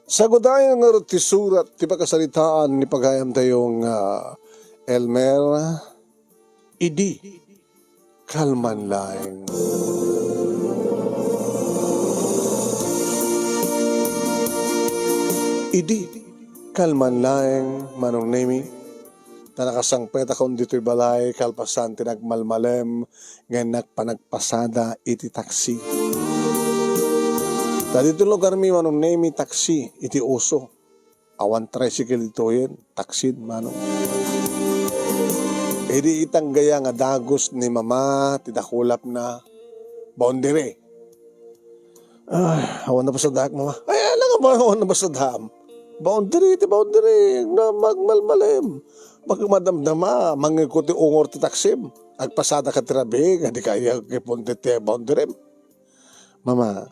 Sagudayan nga ti surat ti pakasalitaan ni pagayam tayong Elmer, idi kalman laeng. Idi kalman laeng manong nemi tanakasangpet akong dito'y balay kalpasan tinagmalmalem ngayon panagpasada iti taksi. Dito lugar mi manong nemi taksi iti uso. Awan tricycle ito yun, taksin manong. Edi itang gaya nga dagos ni mama, tidakulap na boundary. Ay, awan na ba sa dahak mama? Ay, alam nga ba awan na ba sa daham? Boundary, na magmalmalem. Magmadamdama, mangikuti ungor ti taksim. Agpasada ka tirabi, hindi kaya kipunti ti boundary. Mama,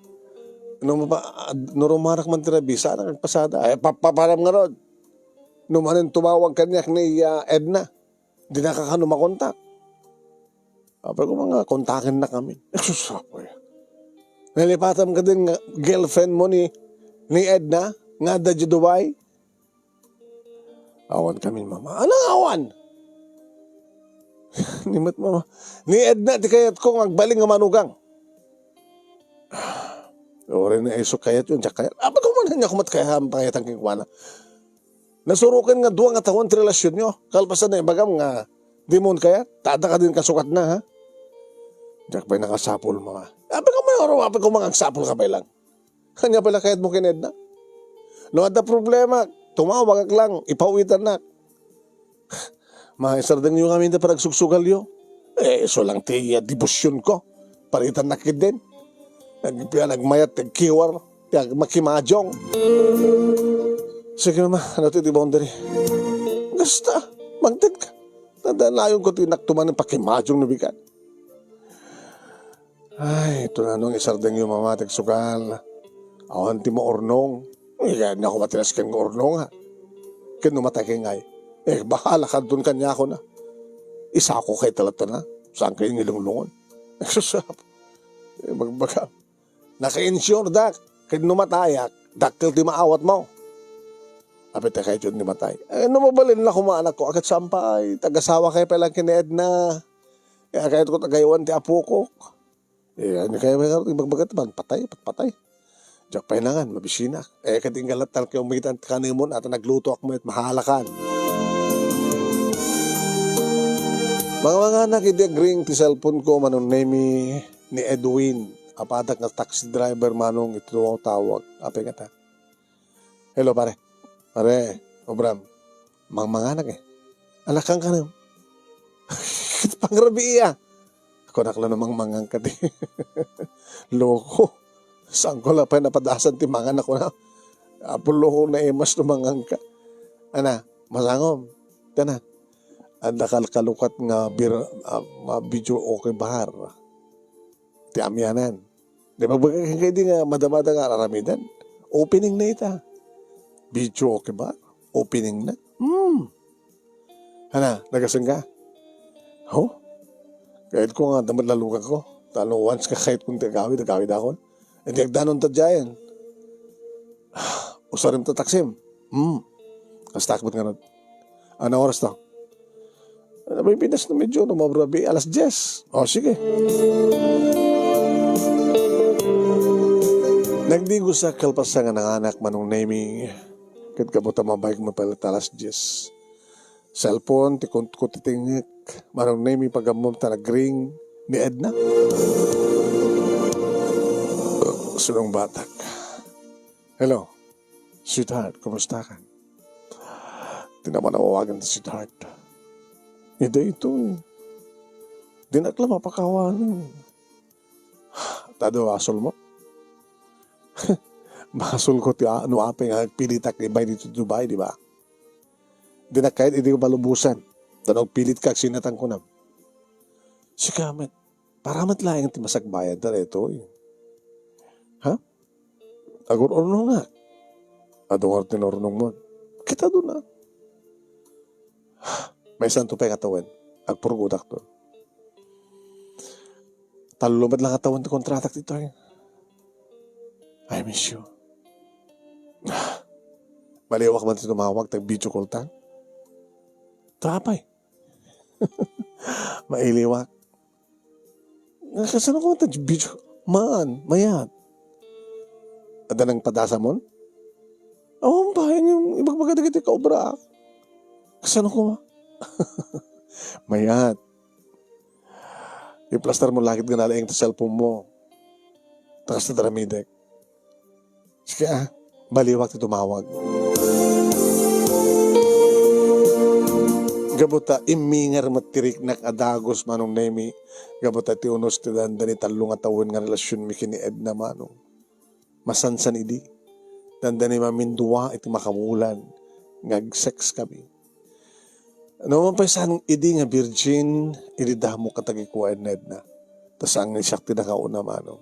nurumarak man tirabi, sana agpasada. Ay, papaparam nga ron. Numanin tumawag kanyak ni Edna. Di nakakano makontak. Apay ko mga kontakin na kami. Nagsusapoy. Nalipatan ka din nga girlfriend mo ni Edna, nga da Dubai. Awan kami mama. Anong awan? Nimat mama. Ni Edna, di kayat ko magbaling nga manugang. Ore na iso kayat yun. Kayat. Apay ko man niya kumat kaya pangayatang kikwana. Nasurukin nga duwang nga tawon ti relasyon nyo. Kalpasan na ibagam nga, di mo kaya, tada ka din kasukat na ha. Diyak pa'y nakasapol mga. Ape ko may oro, ape ko mga agsapol ka pa lang. Kanya pala kahit mo kined na. No ada problema, tumawag ka lang, ipauwitan na. Mahisardang nyo kami na parang sugsugal yo. So lang ti debosyon ko. Paritan na kid din. Nagmayat, nagkiwar, makimajong. Sige naman, ano ito di boundary? Gasta, magdad ka. Nadanayon ko tinaktuman ng pakimadyong nabigan. Ay, ito na nung isardeng yung mamatik sukal. Awan ti mo ornong. Kaya niya ako matilas kang ornong ha. Kaya numatay kay ngay. Bahala ka dun kanya ako na. Isa ako kay talato na. Saan kayo ngilunglungon? Nagsusap. Magbaga. Naka-insure dak. Kaya numatayak. Dakil ti maawat mo. Apit na kayo ni matay. Namabalin na kumaanak ko. Agad sampay. Tagasawa kayo palang kined na. Kaya kahit ko tagayawan ti apo ko. Ano kaya magbagat man? Patay. Diyak pahinangan. Mabisina. Katinggalat tal kayo umitan kanimon at nagluto ako at mahalakan. Mga anak, hindi agring ti cellphone ko manong name ni Edwin. Apatak na taxi driver manong ito tawag. Apay nga ta. Hello pare. Pare, Obram, manganak Anak kang ka na. Pangrabi iya. Ako nakla namang mangang ka di. Loko. Saan ko lang pa napadasan ti manganak ko na. Apulo ko na emas no mangang ka. Ana, masangom. Kana. Anda kalukat nga video okay bahar. Ti amyanan. Di ba kayo di nga madamada nga aramidan. Opening na ita. Video okay ba? Opening na? Hana, nagasang ka? Ho? Kahit ko nga, damad lalukan ko. Talo once ka kahit kung tagawid ako. Hindi agdanon ta dyan. Usarim ta taksim. Kastakbot nga nun. Ano oras to? May pinas na medyo, mabrabi. Alas 10. O, sige. Nagdigo sa kalpasan nga ng anak manong naming kat kabuta mabayag mapalit alas 10. Cellphone, tikot ko titingik. Manong naming pagamom tanagring ni Edna. Sunong batak. Hello, sweetheart, kumusta ka? Di naman nawawagan si sweetheart. Hindi ito. Di nakla mapakawanan. Tado asol mo? Masol ko ti ano apay nga pilitak ibay dito Dubai, di ba? Di na kahit hindi ko malubusan. Tanong pilit ka sinatang ko na. Si Kamet, paramat lang ti masagbayan na ito eh. Ha? Agur-ornong nga. Adong tinornong mo. Kita doon na. May santo pa yung katawan. Agpurgudak to. Talulumad lang katawan ti kontratak dito eh. I miss you. Maliwak man tumawag, tag-video call ta. Tapay. Mailiwak. Kasano ko tag-video? Man, mayat. Ada nang padasa mo? Oo, bayan yung ibagbagadagit ka obra. Kasano ko ma? Mayat. I-plaster mo lakit nga nalaing sa cellphone mo. Takas na daramidek. Sige baliwak ti tumawag. Gabuta imingar matirik nak adagos manong nemi. Gabuta ti unos ti danda ni talong atawin nga relasyon mi kini Edna manong. Masansan idi. Danda ni maminduwa iti makamulan. Ngag-sex kami. Ano man pa isang idi nga virgin, ilidah mo katagikuan na Edna. Tas ang isyak ti nakauna manong.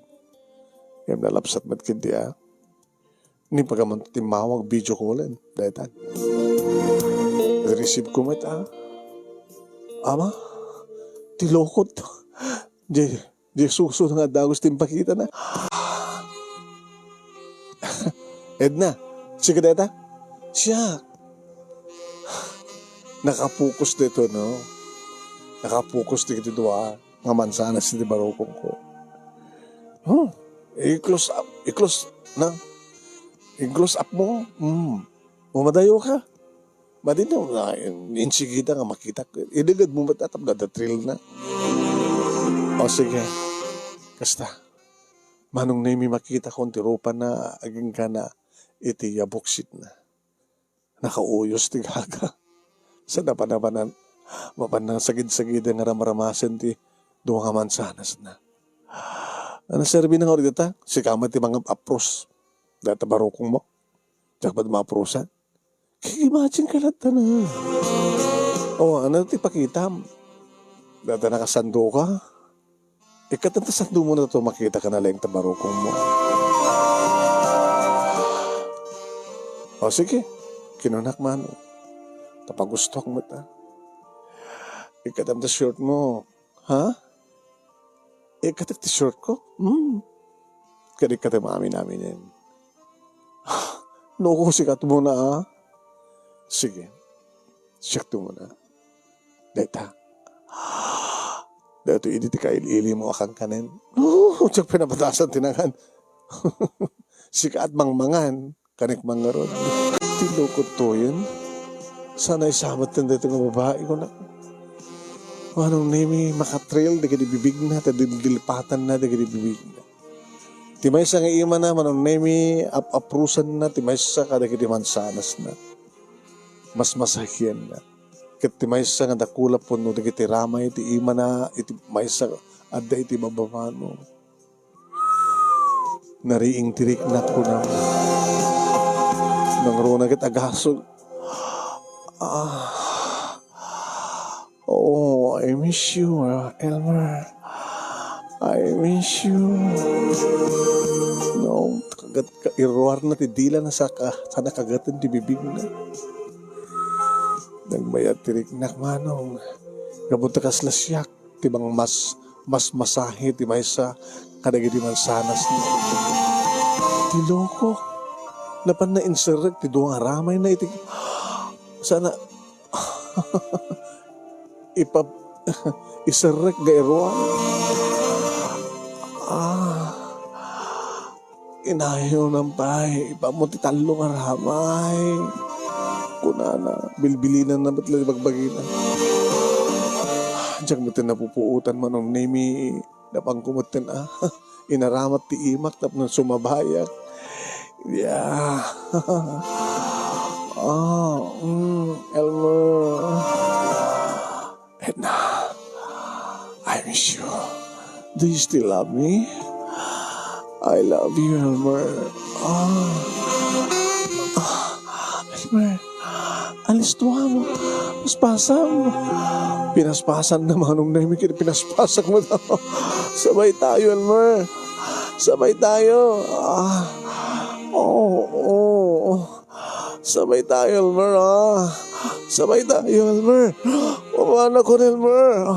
Kaya nalapsat mat kindi Ni pagaman timawag video callan. Dahitan. Receive ko mat Ama, tilokot. Di suso nga dagos timpakita na. Edna, sige deta? Siya. Nakapokus dito, no? Nakapokus dito dua. Nga mansanas di barokong ko. I-close up. I-close na. I-close up mo. Mamadayo ka. Madin na, insigita nga makita ko. Iligad mo matatap na, thrill na. O sige. Kasta. Manong na makita kong tirupa na aging ka na iti yabuksit na. Nakauyos ti gaga. Sa napanapanan, mapanang sagid-sagid nga ramaramasan ti duwa nga mansanas na. Ano serbi na nga rin dita? Sikamat ti mga apros. Data barokong mo. Diyak ba't ma-aprosan? Imagine ka lang na. Ano ti pakita? Data nakasando ka? Ikatanta sando mo na ito makita ka na lang tabarokong mo. Sige. Kinunak man. Tapagustok mo ta. Ikatanta short mo. Ha? Ikatanta short ko? Kadikata mami namin yan. Loko sikat mo na Sige. Siyak mo na. Deta. Dito iditi ka ili mo akang kanin. Siyak pinapatasan tinangan. Sikat mangmangan. Kanik mangarod. Tilukot to yun. Sana isabat din dito ng babae ko na. Anong name makatrail. Dagi bibig na. Dilipatan na. Dagi bibig na. Timay sa nga ima na. Anong name aprusan na. Timay sa kadagi mansanas na. Mas masahyan na. Iti maysa nga dakula po no, iti ramay, iti ima na, iti maysa, adda iti babamano. Nariing tirik na ko na. Nang runa kit agasol. I miss you, Elmer. I miss you. No, kagat ka, iruar na ti dila na sana kagatan ti bibig na. Nagbayat tirik na manong. Gabunta kas lasyak. Tibang mas masahe. Ti maysa. Kadagi di man sanas na. Tiloko. Napan na inserek. Ti doang aramay na iti. Sana. Iserek gairuan. Inayo ng pahay. Ipa mo ti talong aramay. Kunana, bilbilinan na ba't bagbagina. Diyak mo napupuutan man ng nemi na pangkumutin inaramat ti imak tap ng sumabayak. Yeah. Elmer. Edna, I miss you. Do you still love me? I love you, Elmer. Elmer. Alis tuwa mo. Paspasan. Pinaspasan naman nung namin pinaspasan mo na. Sabay tayo, Elmer. Sabay tayo. Sabay tayo, Elmer. Sabay tayo, Elmer. Pamana ko, Elmer.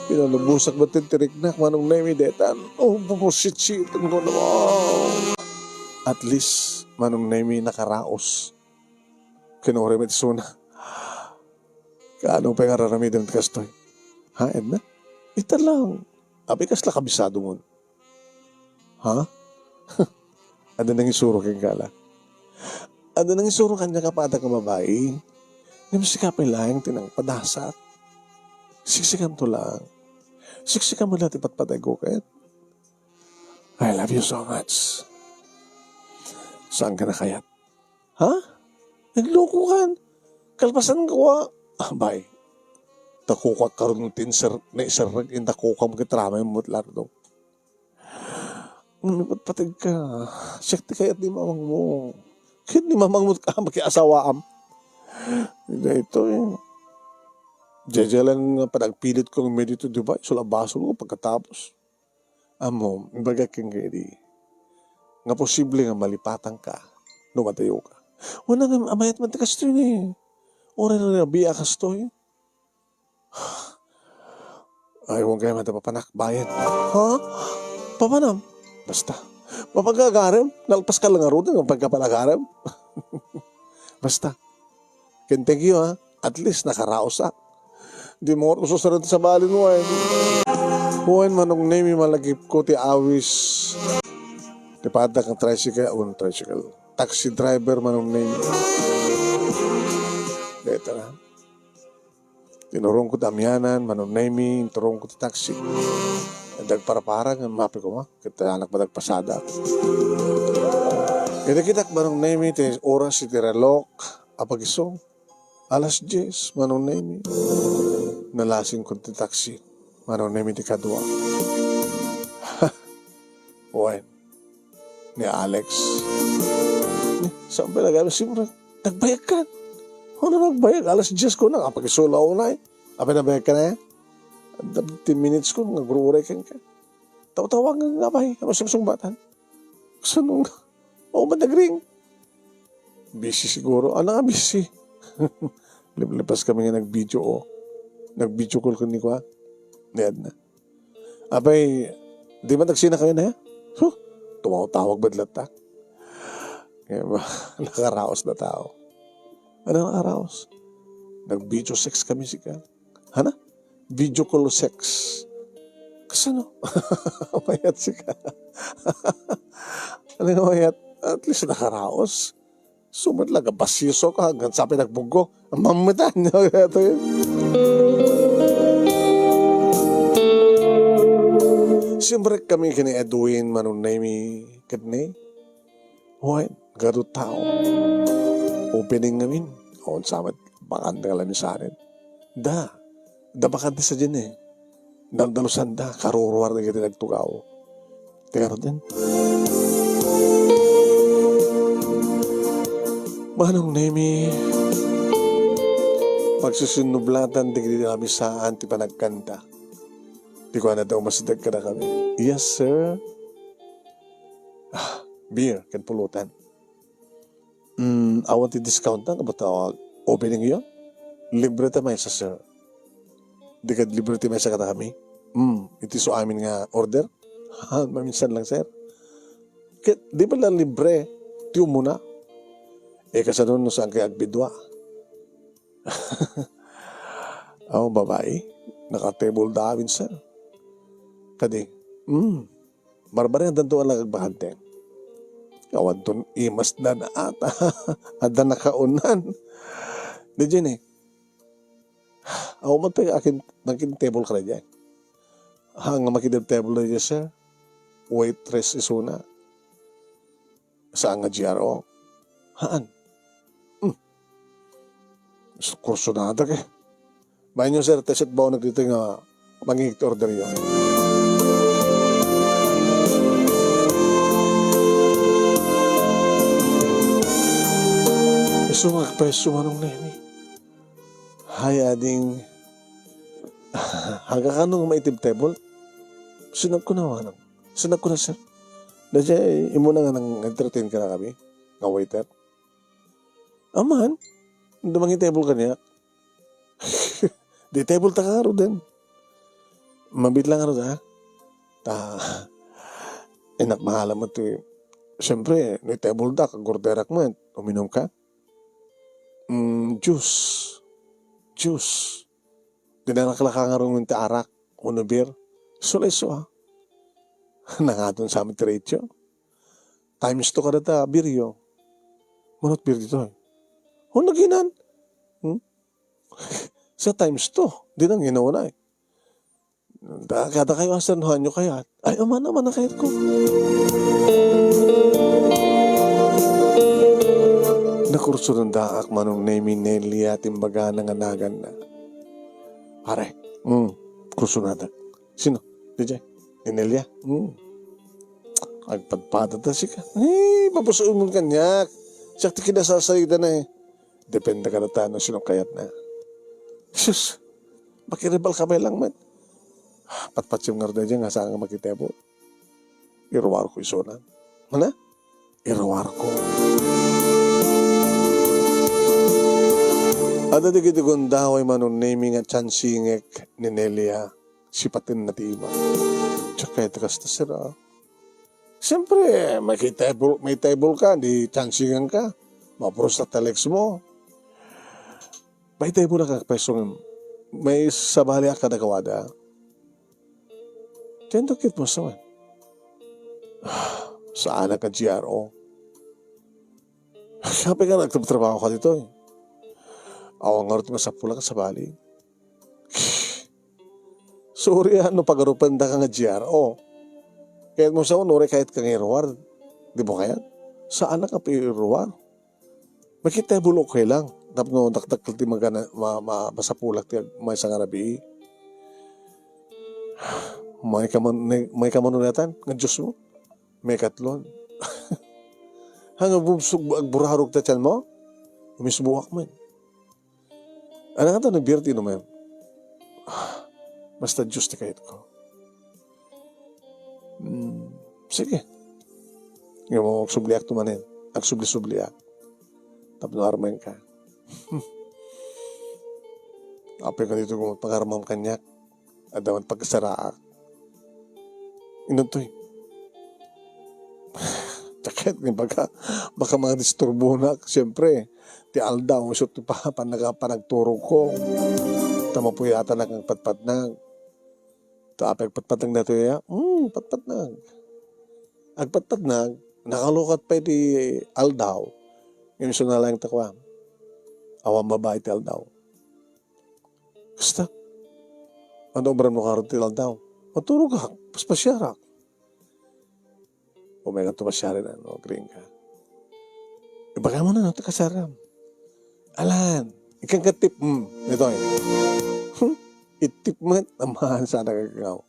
Pinalubusak ba tintirik na manong namin detan? Pumusit-sitan ko naman. At least, manong nami nakaraos. Kinurimit suna. Kaano pa nga raramidin kastoy? Ha, Edna? Ita lang. Abikas la kabisado mo. Ha? Ano nang isuro kang kala? Ano nang isuro kanya kapata ka babae? Yung sikapin lang, tinang padasat. Siksikan to lang. Siksikan mo natin patpatay ko kahit. I love you so much. Saan ka na kayat? Ha? Nagloko kan. Kalpasan ko bye. Takukak karon ng tinser na isarag in takukam kitrama yung mutlar do. Patpatay ka. Sikti kayat ni mamang mo. Kahit ni mamang mo ka makiasawaam. Hindi ito eh. Jajalan nga panagpilit kong medyo diba? Sulabaso ko pagkatapos. Amo, ibaga kang gadi. Nga posible nga malipatan ka. Lumatayo ka. Wala nga amayat man kastoy na eh. Ora na biya kastoy. Ay, huwag kayo matapapanak. Bayan. Ha? Papanam? Basta. Mapagkagarem? Nalpas ka lang nga rin ng pagkapalagarem? Basta. Thank you ha. At least nakaraos ka. Di mo ako susunod sa balin mo eh. Huwag manong name malagip ko ti awis. Ti pada kang tricycle. Tricycle. Taxi driver manong name. Dito na. Tinurong ko damyanan, manong name, turong ko ti taxi. Dagparaparang, mapi ko kita anak madagpasada. Kita manong name, ti oras iti relok, apagisong. Alas 10, manong name. Nalasing ko ti taxi. Manong name ti kadwa. Uwan. Ni Alex. Saan ba nagano? Siyempre, nagbayag ka. Ano nagbayag? Alas 10 ko na. Kapagisula ko na eh. Apa nabayag ka na eh? 10 minutes ko, nagruuray ka. Tawag nga ba eh? Masungsung batan. Gusto nung, ba nagring? Busy siguro. Ano nga busy? Lipas kami nga nag-video o. Nag-video call ko ni Kwa. Niyad na. Abay, di ba nagsina kayo na eh? Tumawag badlat ta. Kaya ba, nakaraos na tao. Ano nakaraos? Nag-video sex kami si Ka. Hana? Video call sex. Kasano? Mayat si Ka. Ano nga mayat? At least nakaraos. Sumad lang, basiso ka hanggang sabi nagbugo. Ang mamatan niyo. Ito yun. Siyempre kami kini Edwin manunay kadne. Hoy, garo tao. Opening namin. O samat bakante lang sa akin. Da bakante sa dyan eh. Daldalusan da, karuruar na kita nagtugaw. Teka rin din. Manong nemi, pagsusunublatan, di namin saan, ti panagkanta. Di ko na daw masadag ka na kami. Yes, sir. Beer, kan pulutan. Awan ti discount na, kabata opening yun? Libre tamay sa sir. Di ka libre tamay sa kata kami? Iti so amin nga order? Maminsan lang, sir. Di ba lang libre? Tiyo muna. Kasanon no saan kay agbidwa. Babae. Naka-table dawin, sir. Kadi, marbarin ang dantuan lang agbahante. Kawan ton imas na na ata. Ada nakaunan. Di dyan eh. Matay akin, table ka na dyan. Hanga makidab table na dyan, sir. Waitress isuna. Saan nga GRO? Haan? Kurso na ata kay. Bayan nyo, sir, tesit ba ako nagdito nga mangingit order yun? Iso magpeso manong nemi. Hay ading hanggang kanong maitib table? Sinag ko na wanang. Sinag ko na, sir. Dahil imo na nga nang entertain ka na kami. Nga waiter. Aman. Dumangin table ka niya. Di table ta karo din. Mabit lang ano da. Enak mahala mo ito Siyempre, may table da, kagorderak mo, uminom ka. Juice. Juice. Dinanaklaka nga rin yung arak, uno beer. Sulayso ha. Nangaton sa amin tiretso. Times to kada ta, biryo. Manot beer dito eh. O naginan. Sa times to, di nang ginawa na eh. Kada kayo asanuhan nyo kaya. Ay, aman naman na kahit ko. Nakurso ng daak manong name Nelia timbaga ng anagan na. Pare, kurso nata. Sino? DJ? Nelia? Ay, padpada ta si ka. Papusoon mong kanyak. Sakti kinasasayda na eh. Depende ka na tayo sino kayat na. Sus, makiribal ka ba lang man? Patpat yung ngarda dyan nga saan nga makitebo. Irawar ko isonan. Mana? Irawar ko. Ada di kitigon daw ay manong naming at chansingek ni Nelia. Sipatin na tima. Tsaka ito kasta sira. Siyempre, may table ka, di chansingan ka. Mapros na telex mo. May table na kakpesong may sabali ka na kawada. Tendokit mo sa man. Saan ka GRO? Sabi ka nagtatrabaho ka dito eh. Awang nga rin sa pula ka sa bali. Sorry ano pagarupan da ka nga GRO. Kahit mo sa unore kahit kang iruwar. Di mo kaya? Saan ka pa iruwar? Makita bulok kayo lang. Dapat no dakdak ti magana masapulak ti may sang arabi. May kamanunatan ng Diyos mo. May katlon. Hanggang bumsog agburarog ta tiyan mo. Umisbuwak mo. Ano nga ito nagbirti naman? Basta Diyos ti kahit ko. Sige. Nga mo magsubliak tumanin. Agsubli-subliak. Tapos armayin ka. Apay ka dito kung pangaramam kanyak. Adawan pagkasaraak. Inutoy. Takit ni baka mga disturbo na. Siyempre, ti aldaw. So, panagturo ko. Tama po yata na kang patpatnag. Tapos patpatnag na ito ya. Patpatnag. Agpatpatnag. Nakalukat pa di aldaw. Yung so na lang takwa. Awang babae ti aldaw. Basta. Ano obra mo karoon ti aldaw? Maturo ka. Paspasyarak. O may natumasyari na. No, green ka. Ibaga mo na. No, kasaram. Alan. Ikang katip. Ito eh. Itip mo. Amahan sana kagaw.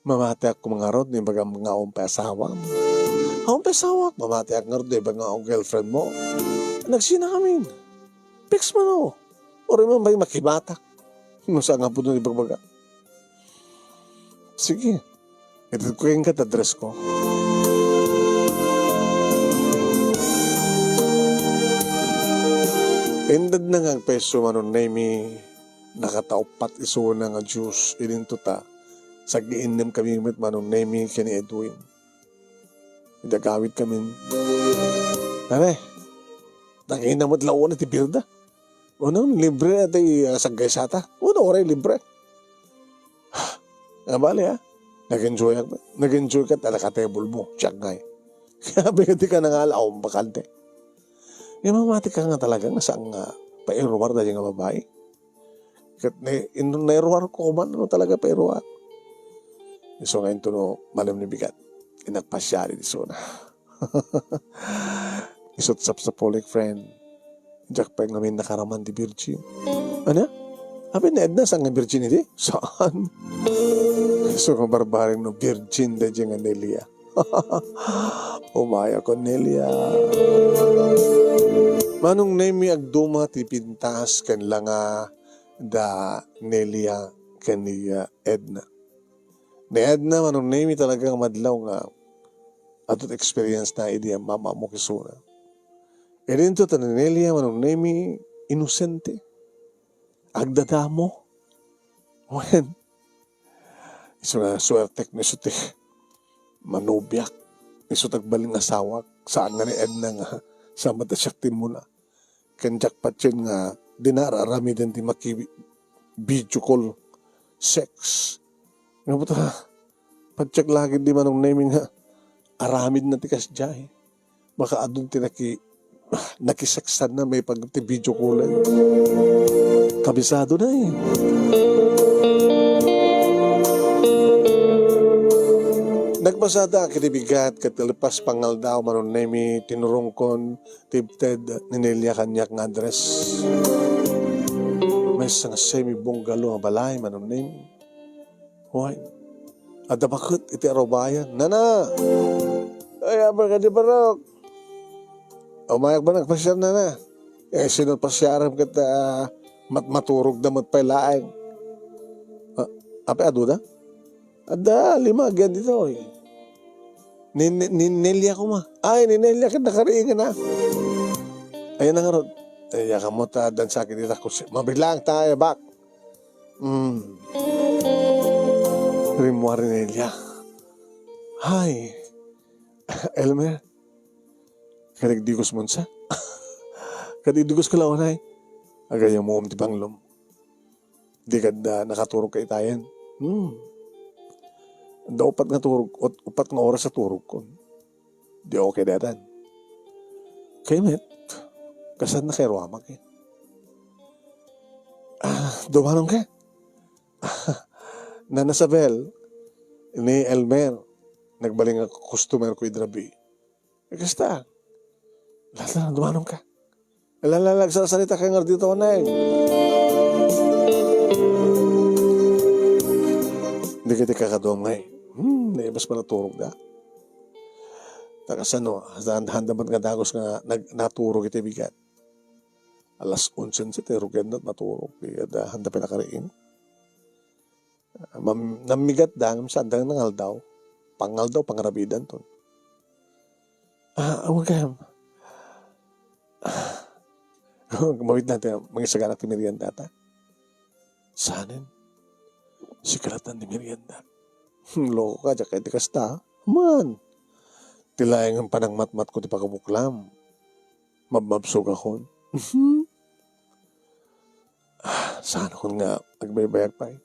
Mamati ako mga rod. Ibaga mga umpasawa. Umpasawa. Mamati ako nga rod. Ibaga nga girlfriend mo. Nagsina kami. Fix mo no. O rin mo ba yung makibatak? Masa nga po doon ibagbaga. Sige. Ito ko yung katadress ko. Indad na nga ang peso manon na imi nakataupat iso na nga Diyos ininto ta sa giinim kami mit manon na imi kani Edwin. Idagawit kami. Tare, tangina mo't laon na ti Birda. Ano, libre na tayo sagay sata. Ano, oray libre. Bali ha. Nag-enjoy ka talaga table mo. Tiyak nga eh. Sabi ka di ka nangalaw, bakante. Mamati ka nga talaga nga saan nga pairuwar na yung nga babae. Nairuwar ko man, ano talaga pairuwar. So ngayon ito no, malam ni bigat. Inagpasyari di so na. Isot sa polik friend. Jack pa yung namin nakaraman di virgin. Ano? Habi na Edna, saan nga virginity? Saan? So, kung barbaring no virgin da dyan nga Nelia. Umaya ko Nelia. Manong nemi agduma ti pintas kan langa da Nelia kaniya Edna. Ni Edna manong nemi talagang madlaw nga atot experience na idi ang mama mo kisuna. E rinto ta Nelia manong nemi inosente. Agdadamo. When iso nga suertek ni suti manubyak. iso tagbaling asawak, saan nga ni Edna nga, sa matasaktin mo na. Kanjak pa dyan nga, dinararami din di maki video call sex. Nga po ta, padyak lagi di manong naming nga, aramid na tikas dyan. Baka adun nakisaksan na may pag video call. Kabisado na eh. Nagpasada kinibigat katilipas pangal daw manon nemi tinurungkon tipted ninilya kanyak nga address. May isang semi-bunggalo nga balay manon nemi. Hoy, ada bakit iti arobayan? Nana! Ay, abang ka di barok. Umayak ba nagpasyar na? Eh, sino pasyaram kita maturog na matpailaang? Ape aduda? Ada, 5 agyan dito eh. Ninilya ko ma. Ay, ninilya ka nakariingan na. Ayun na nga rod. Ay, yaka mo ta, dan sa akin dito. Mabilang tayo, bak. Rimwa rinilya. Hay. Elmer. Kaligdigos mo sa? Kaligdigos ka lawan ay. Agayang mo ti banglom. Di ka nakaturog ka itayan. Da upat nga turog, upat nga oras sa turog ko. Di okay datan. Kaya met, kasad na kay Ruamak eh. Dumanong ka? Nana Sabel, ni Elmer, nagbaling ang customer ko idrabi. Kasta, lahat na, dumanong ka. Lalalag sa salita kaya nga dito na eh. Hindi kita kakadom nga eh. Naibas pa naturog da. Takas ano, handa ba't nga dagos nga naturog iti bigat. Alas 11 sa tirugan na naturog. Handa pinakariin. Namigat da, saan nangal daw. Pangal daw, pangarabidan to. Huwag ka. Mawid natin, mga saganak ni Merienda ta. Sanin? Sikaratan ni Merienda. Loko ka, dyan di kasta. Man. Tilayang ang panang matmat ko di pagkamuklam. Mababsog ako. Saan ako nga nagbaybayag pa eh.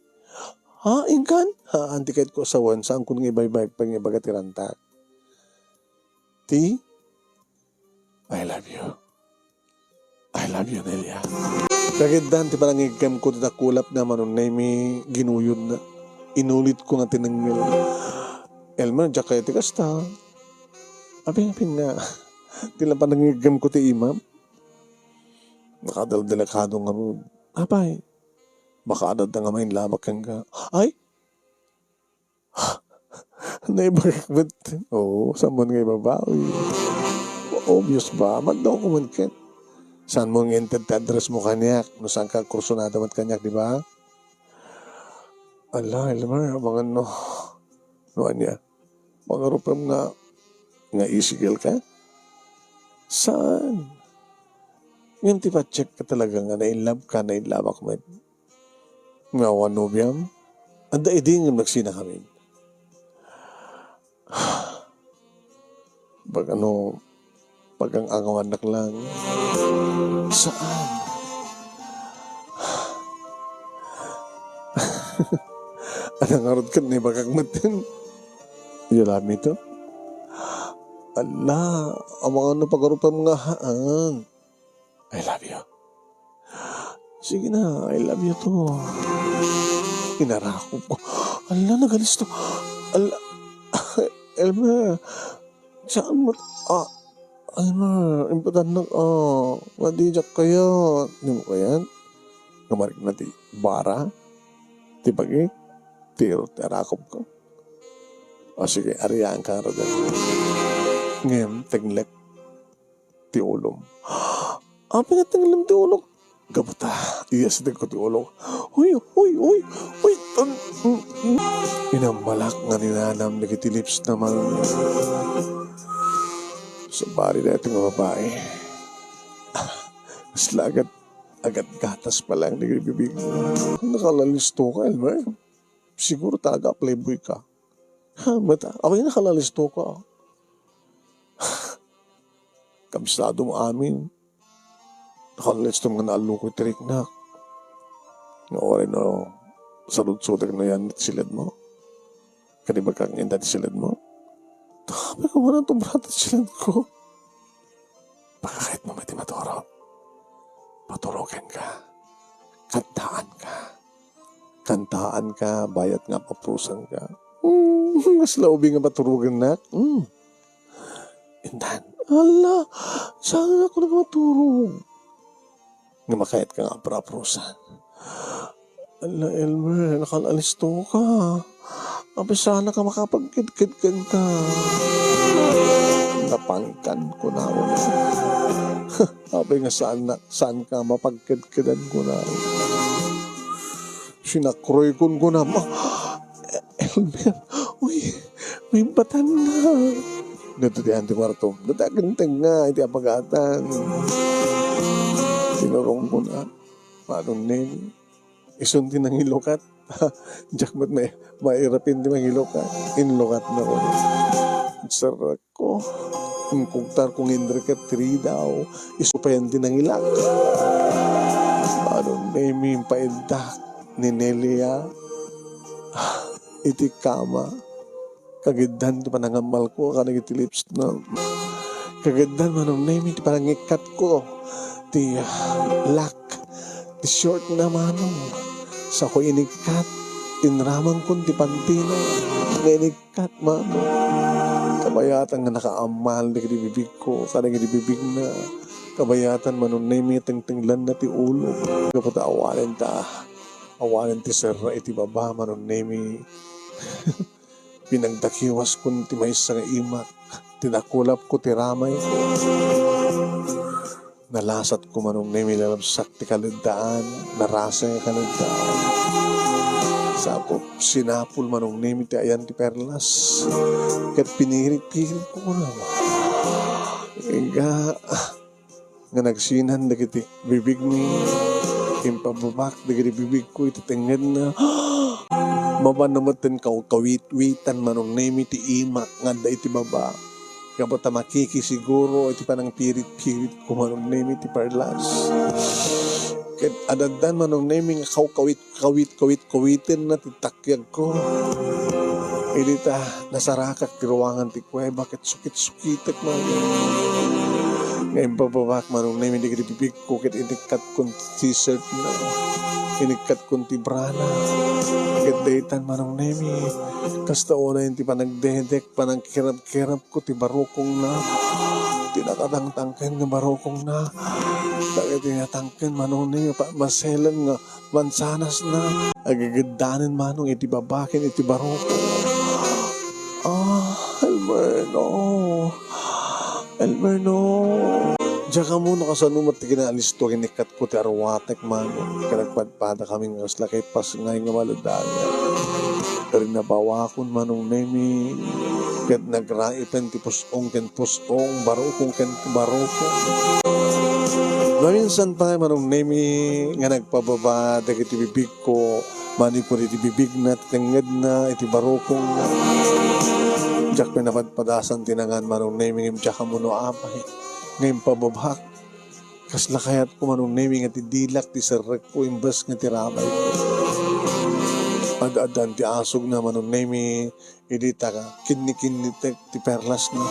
Ingkan? Antikait ko sa wan. Saan ko nga ibaybayag pa nga bagatirantak. Ti? I love you. I love you, Nelia. Kagitdan, ti parang igam ko kulap na manon na may ginuyod na. Inulit ko nga tinanggil. Elmer, dyan kaya ti kasta. Aping nga. Tila pa nangigam ko ti imam. Nakadaldalakado nga mo. Apay. Baka adad na nga may labak kang ka. Ay! Naibagakbat. Oo, saan mo nga ibabawi? Obvious ba? Magdaw ko man ken. Saan mo nga address mo kanyak? No saan ka kursunada mat kanyak, di ba? Allah, Elmer, mga no niya? Mga rupam nga isigil ka? Saan? Yung tipa-check ka talaga nga na-inlove ka, na-inlove ako man. Nga wanubyam? Anda idin yung nagsina kami. Pag ang angawan lang. Saan? Anong arod ka na bagagmatin? Yalami to? Allah, ang mga pag-arupan mga haan. I love you. Sige na, I love you to. Inarakop ko. Allah, nagalis to. Allah, Elmer, saan mo? Elmer, imputan na, madijak kayo. Hindi mo kaya? Ngamarik na ti bara? Ti pagi? Tirakop ko. O sige, ariyaan ka rin. Ngayon, taglek. Ti ulom. Pinatanglam ti ulog. Gabata, iyas din ko ti ulog. Uy. Inamalak nga ninanam, nagitilips naman. Sa bari na itong babae. Masla agad gatas pa lang nagbibig. Nakalalisto ka, Elmer. Siguro talaga playboy ka. Mata, ako yung nakalalisto ka. Kabisado mo amin. Nakalits mo nga naalukoy tirik na. Nga oray no, salud-sudag na yan silid mo. Kaniba kang inda silid mo. Tabi ko mo na itong brata silid ko. Baka kahit mo may maturo. Paturugan ka. Kantaan ka, bayat nga paprusan ka. Mas laubi nga maturugan na. Indan, ala, saan ako nagmaturog? Nga makayat ka nga paprusan. Ala, Elmer, nakalalisto ka. Abi sana ka makapagkidkidkan ka. Napangkan ko na ako. Abi nga saan ka mapagkidkidan ko na. Sinakroy ko na. Elmer, uy, may batan na. Dito di anti kwarto. Datagintang nga, iti apagatan. Tinurong ko na. Paano nin? Isunti ng ilokat. Diyak ba't mairapin di mangilokat. Inlokat na ko. Sarak ko. Kung kugtar kong indrikat 3 daw. Isupayan din ng ilang. Paano name paintak ni Nelia. Iti kama. Kagiddan ti panangamal ko. Kanang iti lips na. Kagiddan manong name iti panangikat ko. Ti lock. Ti short na manong. Sa ko inikat, inramang kong ti pantino, nga inikat, mano. Kabayatan nga nakaamal na kinibibig ko, kanang kinibibig na, kabayatan manunay may tingtinglan na ti ulo. Kapag awanin ti serra iti baba, manunay may pinagdakiwas kong ti may nga imak, tinakulap ko ti ramay ko. Nalasat ko manunay may lalabsak ti kalendaan, narasa nga kalendaan. Sakop, sinapul manong name ti ayan ti perlas. Kat pinirit-pirit ko na. Nga nagsinan dagiti bibig ni impababak dagiti bibig ko iti tenged na. Mabanamatan kawit-witan manong name ti imak nga da iti baba. Kapata makiki siguro iti panang pirit-pirit ko manong name iti perlas. Ket adadan manong name nga kawit-kawitin na titakyag ko. Ilita nasarakak ti ruangan ti kuweba ket sukit-sukitek man. Ngayon bababak manong name hindi bibig ko ket inikat kong t-shirt na. Inikat kong ti brana. Ket daytan manong name kasta una yung ti panagdedek, panagkirap-kirap ko, ti barokong na. Tinakatangtangken nga barokong na. Dahil tinatangken manong niya, maselan nga, mansanas na. Agagadanin manong iti babakin, iti barokong. Elmer, no. Elmer, no. Diyan ka muna kasanumat ti kinalisto, kinikat ko ti arwatek manong. Kanagpadpada kaming asla kay pas ngay nga maladagan. Pero nabawakon manong nemi ket nagraipen ti pusong ken pusong barokong ken barokong. Maminsan pa manong nemi nga nagpababa dagiti bibig ko manipur iti bibig na tenged na iti barokong na. Diyak pinapadpadasan tinangan manong nemi ngem diyak amuno apay ngem pababak. Kasla kayat ko manong nemi nga ti dilak ti serrek ko imbes nga ti ramay ko. Adadan ti asog na manong nemi idita ka kinni-kinni ti perlas na.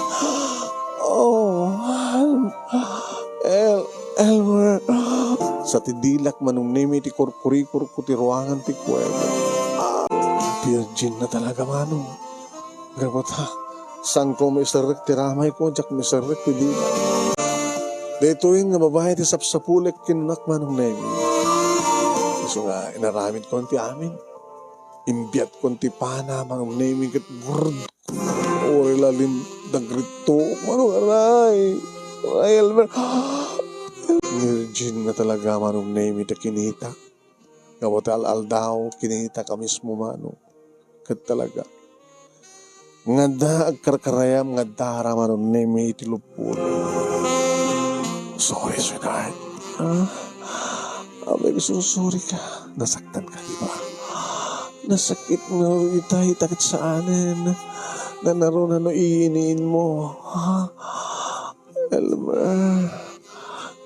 Elmer sa ti dilak manong nemi ti kurkurikur ko ti ruangan ti kuweba. Virgin na talaga manong. Gabot ha. Sang ko may sarek ti ramay ko jak may sarek ti dilak. Dito'y nga babae ti sapsapulek kinunak manong nemi. So nga inaramid ko ti amin. Imbiat konti pana manong naming kat burd. Ori lalim dagrito. Manong aray. Ay, Elmer. Virgin na talaga manong naming ta kinita. Kapot al daw, kinita ka mismo manong. Kat talaga. Nga da agkarkarayam, nga dara manong naming itilupun. Sorry, sweetheart. Abay, sorry ka. Nasaktan ka, di ba? Nasakit nga itakit sa anin na naroon ano iiniin mo. Elmer. Elmer,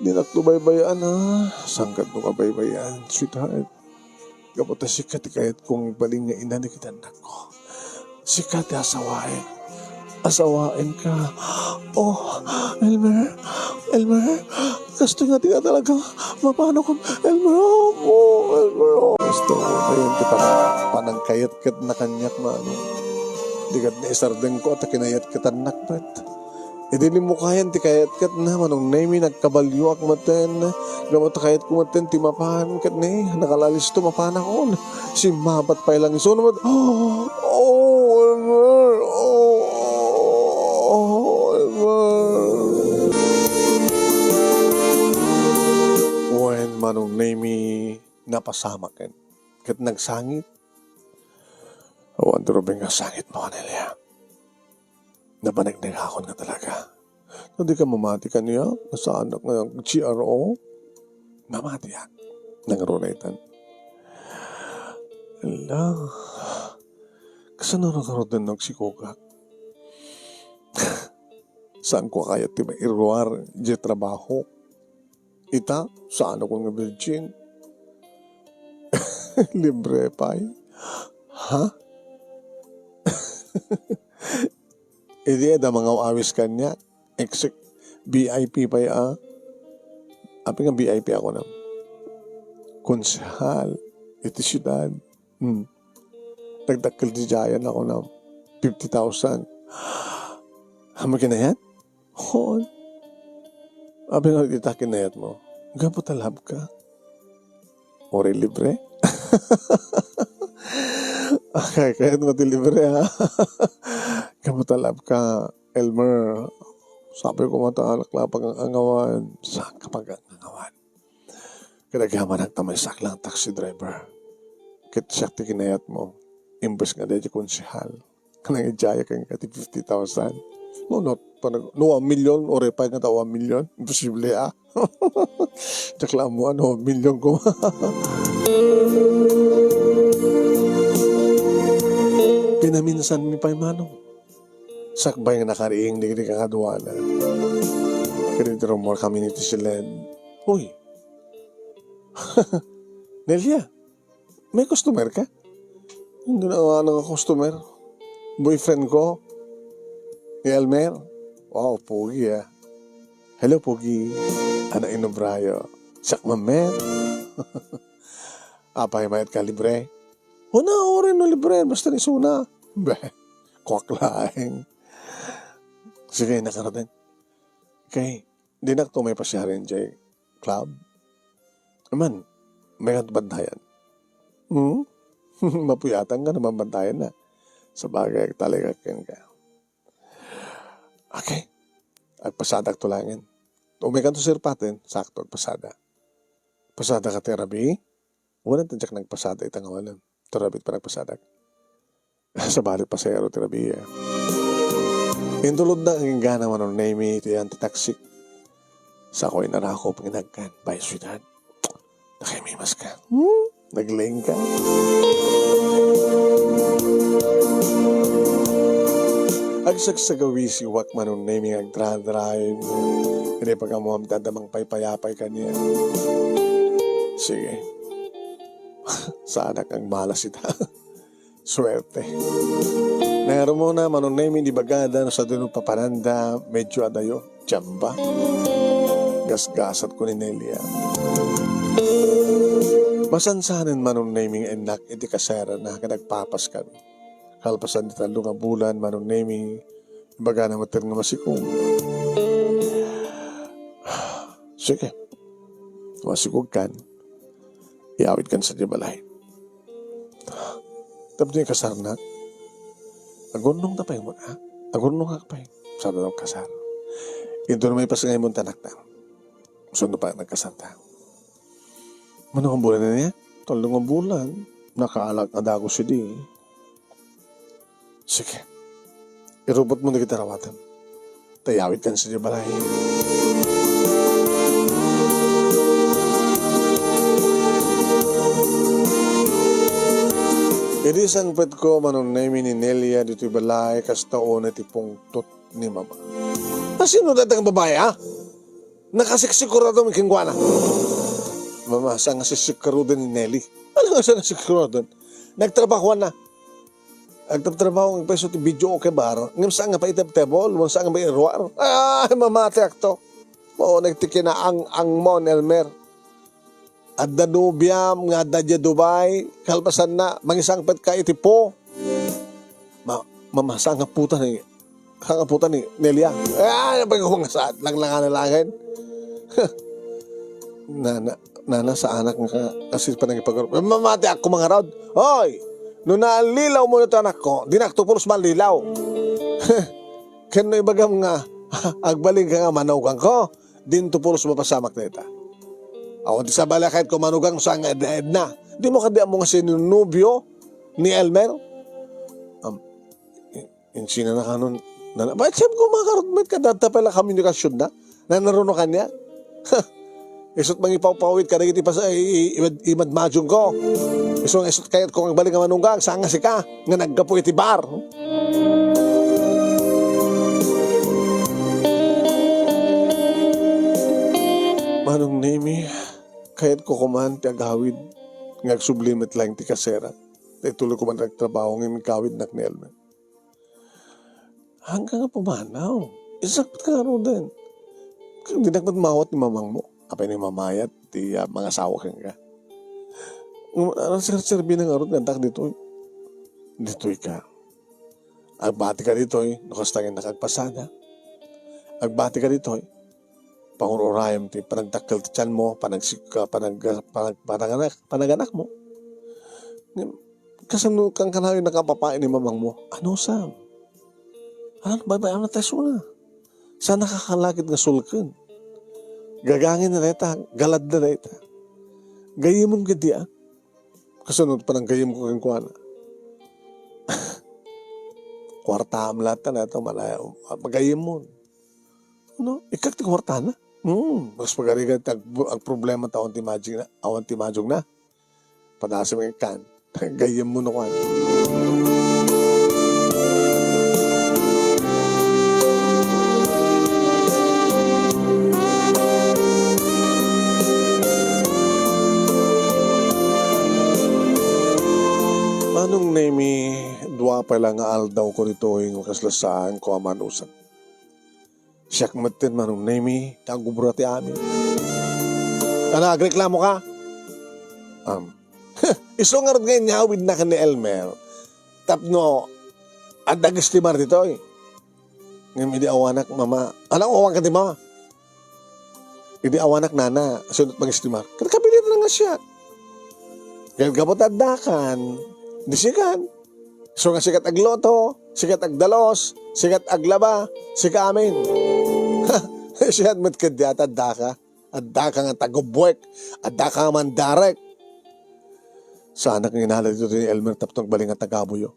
di naktubaybayan ha. Sangkat no kabaybayan, sweetheart. Kaputa sikat kahit kung baling nga ina ni kita anak ko. Sikat asawain. Asawain ka. Oh, Elmer, Elmer, gusto nga di ka talaga mapano ko. Elmer, Elmer, gusto ko kayo kita panangkayat-kat na kanyak mano. Di kat na isardeng ko at kinayat kita nakbat. Hindi mo kayan ti kayat-kat na manong naimi nagkabalyo ak maten. Gamot kayat ko maten ti mapahan kat ni nakalalis to mapana ko. Si mabat pa ilang iso naman. Elmer, Elmer. When manong naimi napasamakin kat nagsangit. Awan turubing nga sangit mo kanila. Napanagdag ako na talaga. Hindi ka mamati ka niya, nasa anak ng GRO, mamati yan. Nangarunaitan. Ala, kasano nakaroon ng sikogak? Saan ko kaya tiba iruar, di trabaho? Ita, saan ako nga virgin? Libre pa eh. Ha? Hindi ada mga awis kanya. Exec BIP pa ya. Api nga BIP ako na. Konsehal. Ito siyudad. Nagdakil di jayan ako na 50,000. Hama kinayat? Oo. Api nga kita kinayat mo. Gapo talab ka. Ori libre? Okay, kaya mo libre ha. Kamutalab ka, Elmer. Sabi ko mataalak lapag ang angawan. Saan kapag ang angawan? Kadagyaman ang tamay saklang taxi driver. Kit siya kinayat mo. Imbes nga dahil konsihal. Kanang ijaya kang kati 50,000. No, 1 million. O repay nga ta 1 million. Imposible ah. Tsakla mo 1 million ko. Pinaminsan mi pa'y manong. Sakbay nga nakariing, di ka kaduana. Kanitiro more community sila. Uy. Nelia, may customer ka? Hindi na nga customer. Boyfriend ko. Ni Elmer. Wow, pogi ah. Hello, pogi. Ana inobrayo. Sak mamer. Apay mayat ka libre. Una, orin no libre. Basta ni Suna. Beh, kwaklaing. Sige, nakarating. Okay, di na ito may pasyarin dyan club. Naman, may bantayan. Mapuyatan ka naman bantayan na. Sa bagay, talaga ka. Okay, agpasadak tulangin. Umay ka to sirpatin, sakto agpasada. Pasada ka terapi, walang tadyak nagpasada itang awalan. Terapit pa nagpasadak. Sa balik pasayaro terapi eh. Intulod na ang gana man ng name ito yan titaksik. Sa ako'y narako panginagkan. Bye, sweetheart. Nakimimas ka. Nagling ka. Agsagsagawi si wak man ng name ang drive. Hindi pagka mo ang dadamang paypayapay ka niya. Sige. Sana kang malas ita. Swerte. Nangaro mo na manong name di bagada no sa dunong papananda medyo adayo. Jamba. Gasgasat ko ni Nelia. Masansanin manong naming enak iti kasera na kanagpapas kami. Kalpasan di talo nga bulan manong naming baga na mater nga masikong. Sige. Masikog kan. Iawit kan sa dibalay. Tapos yung kasarnak. Agurnong na pa yung mga. Agurnong ka pa yung. Sada ng kasar. Ito na may pasangay mong tanak na. Sundo pa nagkasanta. Manong bulan na niya? Talong bulan. Nakaalag na dago siya di. Sige. Irubot mo na kita rawatan. Tayawit kan sa balay. Iri sangpet ko manong name ni Nelia dito'y balay kas taon na tipong tot ni mama. Sino datang babae ha? Nakasiksikurado may kingwana. Mamasa nga siksikurado ni Nelly. Ano nga sa nasiksikurado? Nagtrabaho na. Nagtrabaho ng peso ti video okay bar. Ngam saan nga pa itap-table, wang saan nga may irwar. Ay, mamati akto. Oo, nagtiki na ang mon, Elmer. At danubiam nga dadya Dubai, kalpasan na, mangisang pet ka iti po. Mamasa nga puta ni, Nelia. Ay, napagawang saat, langlangan na langin. Nana, sa anak nga, kasi pa nang ipag- mamati ako mga rod. Hoy! Nung naalilaw mo na ito anak ko, di naktupulos malilaw. Kaya no ibagam nga, agbaling ka nga manugang ko, din tupulos mapasamak na ita. Ako di sa balakit ko manugang sa nga edad na. Di mo kadi mo nga sinunubyo ni Elmer? Insina na kanon. Bakit siyempre ko makarotmet ka data pala komunikasyon na? Nanarono ka niya? Isot mang ipawpawit ka na iti pa sa imadmadyong ko. Isot kayat kung agbalik nga manunggang, saan nga si ka, nga nagkapo iti bar. Manong Nemi, kayat ko kuman ti agawid, nga sublimit lang ti kasera. Tuloy ko man nagtrabaho ng kawid na knelman. Hanggang nga pumanaw. Isakot ka nga rin din. Kung di nagmatmawat ni mamang mo, apay ni mamayat, ti mga asawa kang ka. Ang serbi ng arot nga dito. Dito'y ka. Agbati ka dito'y, nakastangin nakagpasada. Agbati ka dito'y, pangururayam ti panagdakkel ti tiyan mo, panaganak mo. Kasano kang kanayon nakapapain ni mamang mo, ano Sam? Ano, bye-bye, ano tayo na? Saan nakakalakit nga sulkan? Gagangin na reta, galad na reta. Gayimon ka diya. Kasunod pa ng gayim ko kang kuwana. Kwarta am lahat na ito, magayim mo. Ano? Ikak ti kwarta na? Mas pagarigan ang problema ta awan ti majong na. Padasa mo yung kan. Gayim mo na kuwana. Anong Nemi, dua pa lang nga aldaw ko rito yung kaslasaan ko amanusan. Siyak matin manong Nemi, kagubra ti amin. Ano, agreklamo ka? Iso nga rin ngayon nyawid na ka ni Elmer. Tapno, adagis ti mar dito eh. Ngayon, hindi awanak mama. Anong awan ka ti mama? Hindi awanak nana, sunod mag-istimar. Kabilit na nga siya. Kaya kapot adakan, di sikat. So nga sikat agloto, sikat agdalos, sikat aglaba, sikat amin. Sikat mat kadyat adaka. Adaka nga tagubwek. Adaka nga mandarek. Sa anak ng inala dito ni Elmer taptong baling nga tagabuyo.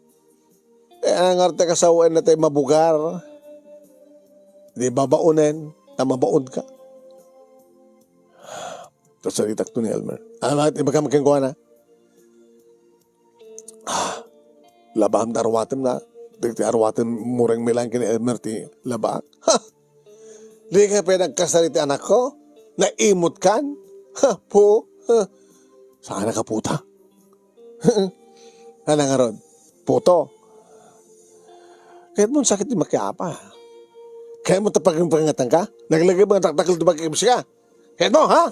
Ang arte kasawan na tayo mabugar. Di babaunin, na mabaon ka. Tapos salitak to ni Elmer. Bakit iba ka magkangkuha na? Labaham na arwatem na. Arwatem murang milang kini Elmer ti labak. Di ka pinagkasariti anak ko? Naimot kan? Po? Saan ka puta? Ano nga ron? Puto. Kahit mo sakit di makiapa. Kaya mo tapag yung pangatan ka? Naglagay ba ang taktakil di magkakibis ka? Kahit mo, ha?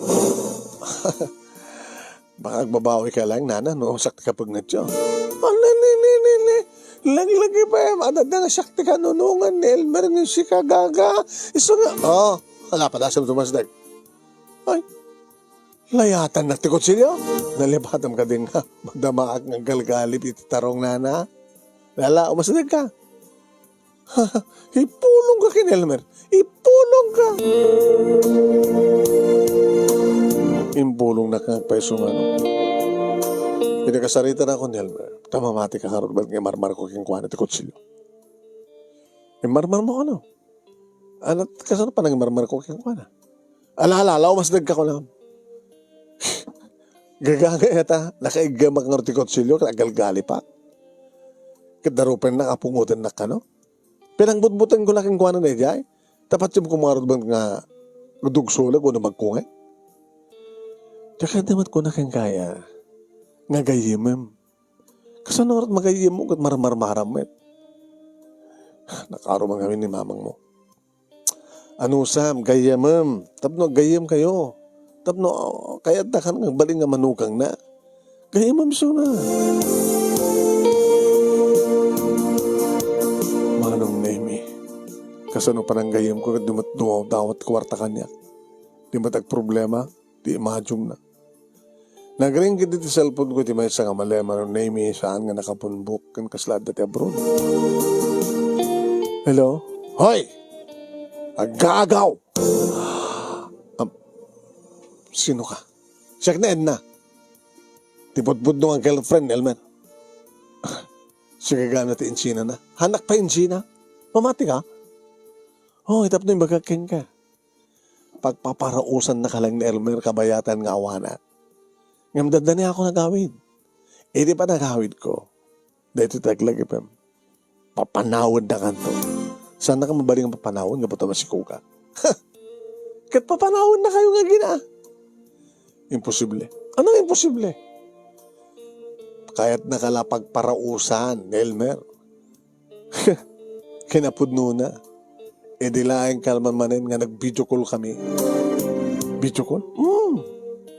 Baka agbabawi ka lang, nana, no? Sakti ka pag natyo. Lagi-lagi pa yan. Ano na sakti ka nunungan ni Elmer ng si kagaga. Iso nga. Wala pa dasam tumasdag. Ay, layatan na tikot silyo. Nalibatan ka din nga. Magdamaak ng galgalip ititarong nana. Lala, umasdag ka. Ipulong ka kin Elmer. Ipulong ka. Impulong na kang peso ano. Pinakasarita na ako ni Elmer. Tamamati ka karot ba't nga marmar ko king kuwan at kutsilyo. Marmar mo ano? Anat kasano pa nang marmar ko king kuwan? Alala, umasdag ka ko lang. Gagagay ata. Nakaigamak ng kutsilyo. Kagalgali pa. Kadarupan na kapungutan na ka no? Pinangbutbutan ko lang king kuwan na jay. Tapat yung kumarot bang nga Dugso lang ko na magkungay. Tsaka damat ko na kang kaya. Nga gayimem. Kasano rat magayim mo kat maramar-maramit. Nakarumang kami ni mamang mo. Ano Sam, gayimem. Tapno gayim kayo. Tapno kayat na kan baling nga manukang na. Gayimem so na. Manong Nemi. Kasano pa ng gayim ko kat dumaw dawat kwarta kanya. Di matag problema. Di imajum na. Nagring kita ti cellphone ko ti may nga malema ng name saan nga nakapunbuk kan kaslad dati abroad. Hello? Hoy! Agagaw! Sino ka? Siyak na Edna. Tipot-put nung ang girlfriend, Elmer. Sige gana ti insina na. Hanak pa insina? Mamati ka? Oh, itap na yung bagakeng ka. Pagpaparausan na ka lang ni Elmer kabayatan nga awana. Ngamdanda niya ako nagawid. E di pa nagawid ko. Dito taglag ipem. Papanawad na kanto. Sana ka mabaling ang papanawad nga buta masiko ka. Kat papanawad na kayo nga gina. Imposible. Anong imposible? Kaya't nakalapag parausan, Elmer. Kinapudno na. E di laing kalman manin nga nag-video call kami. Video call?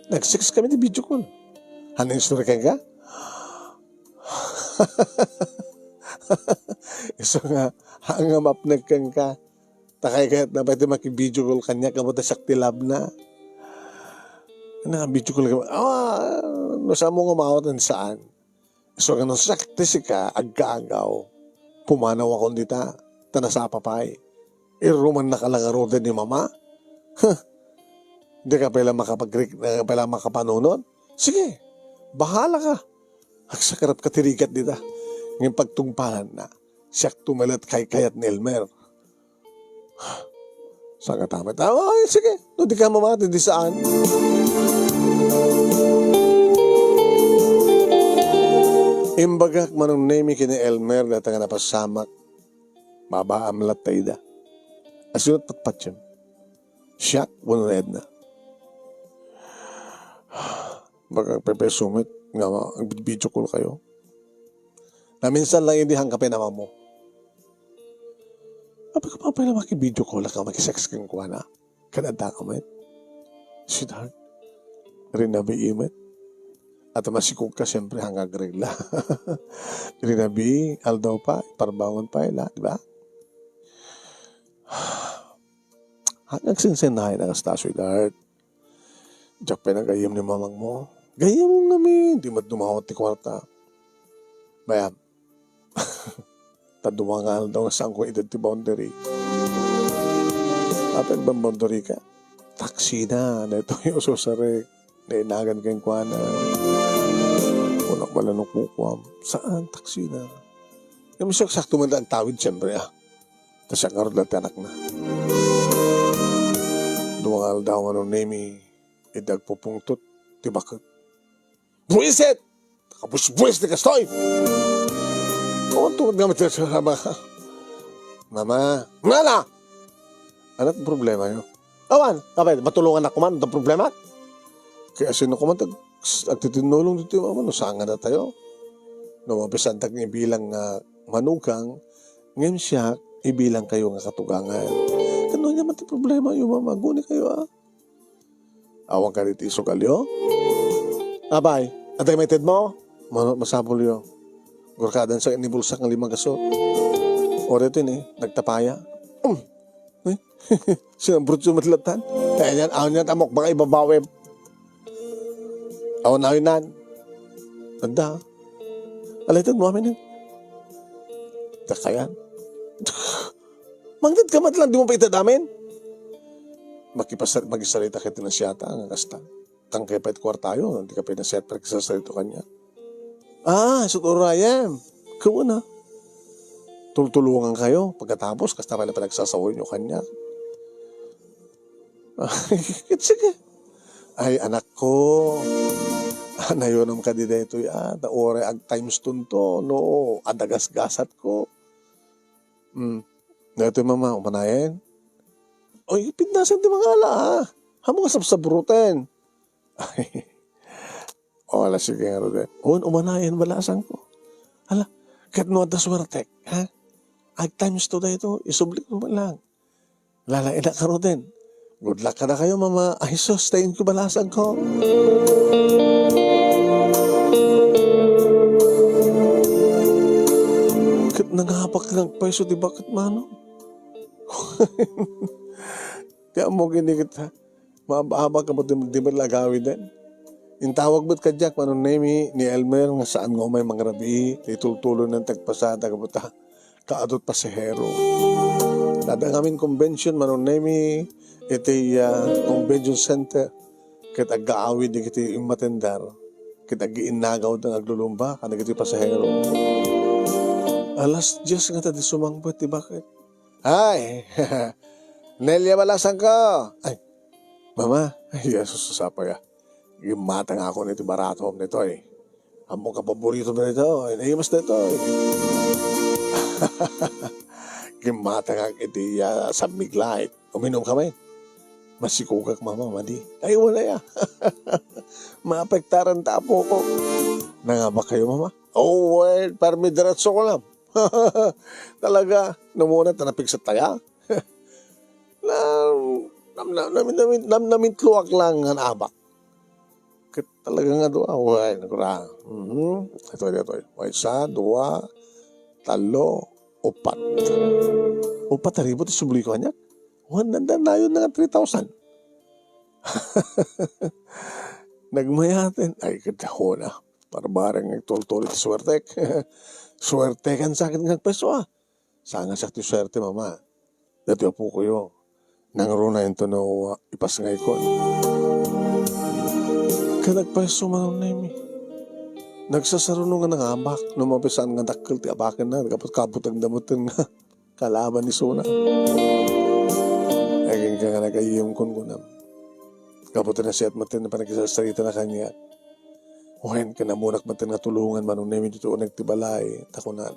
Nag-sex kami ni video call. Anong story ka? Iso nga, hangamap nagkang ka. Takay kaya't na pwede maki-video call kanya kamuta saktilab na. Video call ka. Nasa mo nga mawatan saan? Iso nga nang sakti si ka, agagaw. Pumanaw ako dita. Tanasa papay. Iruman nakalagarodan ni mama. Hindi ka pala makapanunod? Sige, bahala ka. Agsakarap ka tirikat dita. Ngayon pagtungpalan na, siyak tumalat kay kayat ni Elmer. Saan ka tama? Ay, sige, no, di ka mamati, di saan. Imbagak manong nemi kini Elmer na tanga napasamak. Mabaamlat tayo da. Asunot patpatsyam. Siyak, wano na Edna. Baka pepesumit nga video call kayo. Na minsan lang hindi hangkapin naman mo. Apa ka pa pala maki-video call ka, maki-sex kang kuha na. Kanada ka met. Sweetheart. Rinabi imet. At masikog ka siyempre hanggang regla. Rinabi, aldaw pa, parbangon pa ila, di ba? Hanggang sinsenahin ang sweetheart. Diyak pa nagayam ni mamang mo. Gayam mo ngamin. Di madumawat ti kwarta. Bayan. Tadumangal daw saan ko edad ti boundary. Apen bang boundary ka? Taksi na. Ito yung susarek. Nainagan kayong kuwana. Unak wala nung kukwam. Saan? Taksi na. Yung misyak sakto man ang tawid siyempre Tapos ang karod lang anak na. Dumangal daw anong name idag pupungtot. Di bakit? Buwisit! Nakabus-buwis na kastoy! Oo, tungkol nga matira sa mama. Mama! Mala! Anong problema nyo? Awan! Kapay, matulungan ako man. Anong problema? Kaya sino ko man agtitinulong dito mama. No, saan nga na tayo? No, mabisan tag ibilang manukang. Ngayon siya, ibilang kayo nga katugangan. Kano niya man problema yung mama. Guni kayo Awang ka dito isugalyo? Abay, atay may ted mo? Masapol yun. Gurkadan sa inibulsak ng 5 gasot. O rito nagtapaya. Sinambrut yung matlatan. Kaya yan, awan yan tamok, baka ibabawin. Awan na yun nan. Tanda. Alaytad mo amin Kakayan. Mangtid ka matlang, di mo pa itadamin? Magisalita kita na siyata ang kasta. Kang kepet kwartayo, hindi ka pinaset para kisasalito kanya. Suturo Ryan. Kawa na. Tultulungan kayo. Pagkatapos, kasta pala panagsasawin nyo kanya. Sige. Ay, anak ko. Nayonam ka di dito Naore ag times tunto. No, adagas-gasat ko. Dito mama, umanayin. Oy, pinasan di mga ala ha. Hamo nga sabsabrutan. Ay, wala sige nga rin. Umanayan balasan ko. Hala, kat no da swertek, ha? Ag times to ito, isublik mo lang. Lalain na ka rin. Good luck ka na kayo, mama. Ay, sustain ko balasan ko. Kat nangapak ng peso, di ba, kat mano? Kaya mo ginikit ha. Maababa ka mo di ba lagawin din? Yung tawag ba't ka Jack, manong name ni Elmer, nga saan nga may mga rabi, itultulo ng tagpasada ka buta, kaadot pasahero. Lada ngamin convention, manong name iti convention center, kita gaawid di kiti imatendar, kita giinagaw ng aglulumba, kada kiti pasahero. Alas Diyos nga tadi sumangbat, di bakit? Ay, Nelia balasan ka. Ay, mama, ay, susapa ya. Gimata nga ako nito barato nito eh. Amo ka paborito na nito. Naimas na ito eh. Gimata nga iti sa miglait. Uminom kami. Masikugak mama, madi. Ay, wala ya. Maapektaran tapo ko. Nangaba kayo mama? Oh, well, para may diretso ko lang. Talaga, namuna tanapig sa taya. Namintluwak lang ang abak. Talaga nga doon, ay, nagura. Ito. Isa, dua, talo, upat. Upat na ribot, isubli ko kanya. Nandan na yun na 3,000. Nagmayatin. Ay, kataho na. Para barang nagtultulit swertek. Swertekan sa akin ng peso ah. Sanga sa swerte mama. Dati po ko yun. Nangruna yun to no ipasangay ko. Nagpeso man ang nagsasarunong nga ng abak. Numapisan nga dakil ti abakin na. Kapag kabutang damutin nga kalaban ni Suna. Aging ka nga nagayiyong kungunam. Kabutin na siya at matin na panagisasarita na kanya. Uhen ka na munak matin nga tulungan manong nemi dito nagtibalay. Tako na,